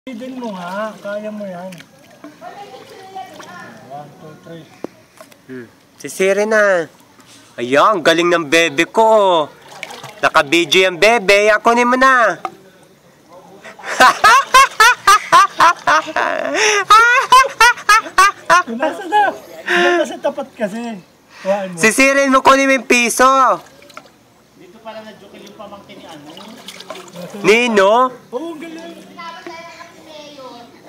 Din mo nga, kaya mo yan. 1, 2, 3. Sisiri na. Ayan, galing ng bebe ko. Naka-video yung bebe. Kunin mo na. Nasa na. Nasa tapat kasi. Sisirin mo, kunin mo yung piso. Dito pala na-joke yung pamangkin ni ano. Nino? Oo, galing.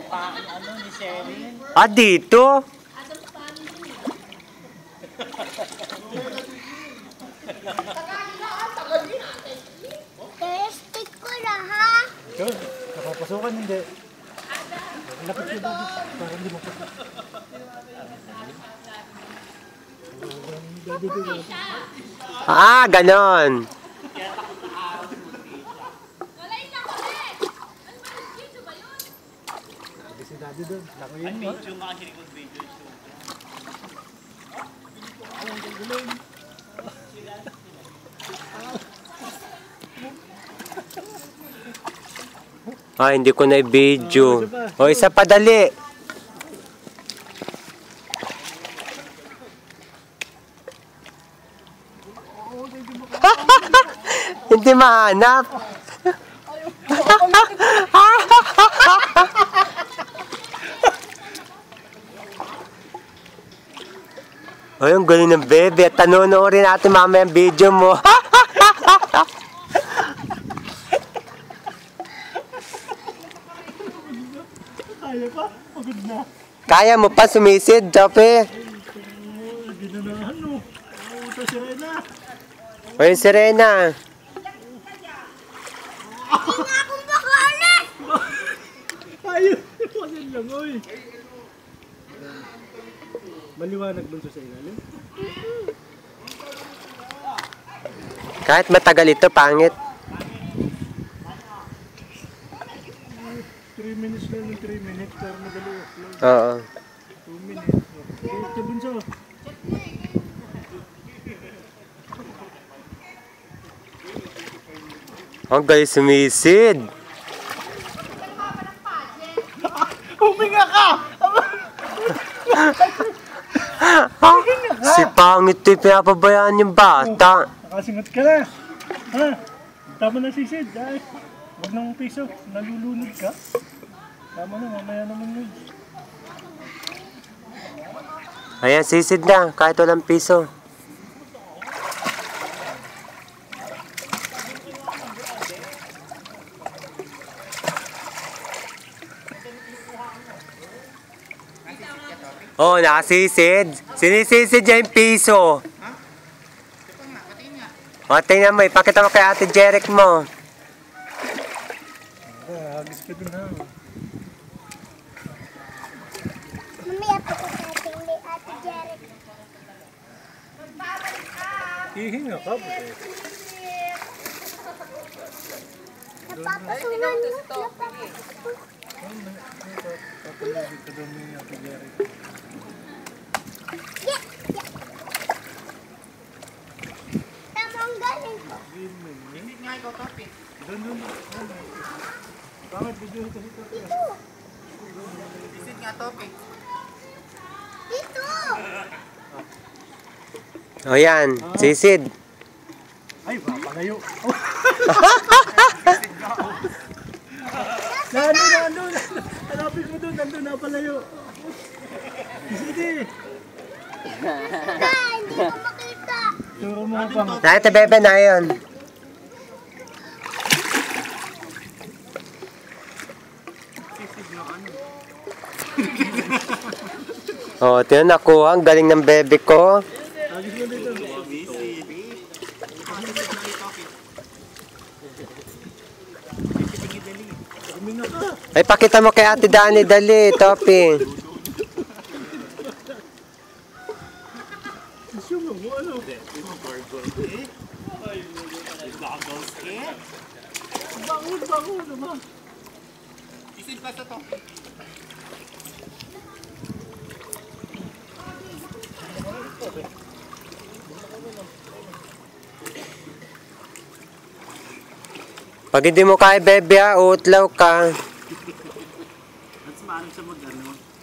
Ano ni Sherin? Ah, dito? Stick ko na, ha? Yun, nakapasukan hindi. Lapit ka ba? Parang hindi mo pasok. Ah, ganon. Si Daddy doon. Lako yun mo. Video nga kasi kung video show. Ah, hindi ko na i-video. O, isa pa dali. Hindi mahanap. Ay, ang galing ng bebe. Tanonoorin natin mamaya ang video mo. Kaya pa? Pagod na. Kaya mo pa sumisid, Jope? Ginanahan no. Ito si Rena. O yung Serena. Hindi nga akong makaalis! Ayun. Pasin lang, oy. Maliwanag dun sa ilalim. Kahit matagal ito, pangit. 3 minutes lang yung 3 minutes. Pero madali. Oo. 2 minutes. Ito bunso. Ang galing sumisid. Huminga ka! Si pangit ito, pinapabayaan yung bata. Nakasingot ka na. Ha? Tama na sisid. Ay, huwag nang piso. Nalulunod ka. Tama na, mamaya naman yun. Ayan, sisid na, kahit walang piso. Oh, nakasisid. Sinisisid niya yung piso. O, tingnan mo, ipakita mo kay Ate Jeric mo. Hagis ka dun ha. Mamaya pa ko sa ating ni Ate Jeric. Hihinga ka ba? Napapasunan mo. Papalagay ka dun ni Ate Jeric. Tama ang galing ko. Hindi nga ikaw topic. Dun. Bakit video ito dito? Visit nga topic. Dito! O yan, sisid. Ay, papalayo. Nandun. Hanapin mo dun, nandun na palayo. Sige. Hindi ko makita. Turo mo pa. Nakita bebe na yun. Oh, tiyan nakuha. Ang galing ng bebe ko. Hagis mo dito. Huminga ka. Ay, pakita mo kay Ate Dani, dali, Topi. Isyong mo, ano? Bangon naman. Visit pa sa topic. Pag hindi mo kaya bebe ha, utlaw ka. maaring sa moderno.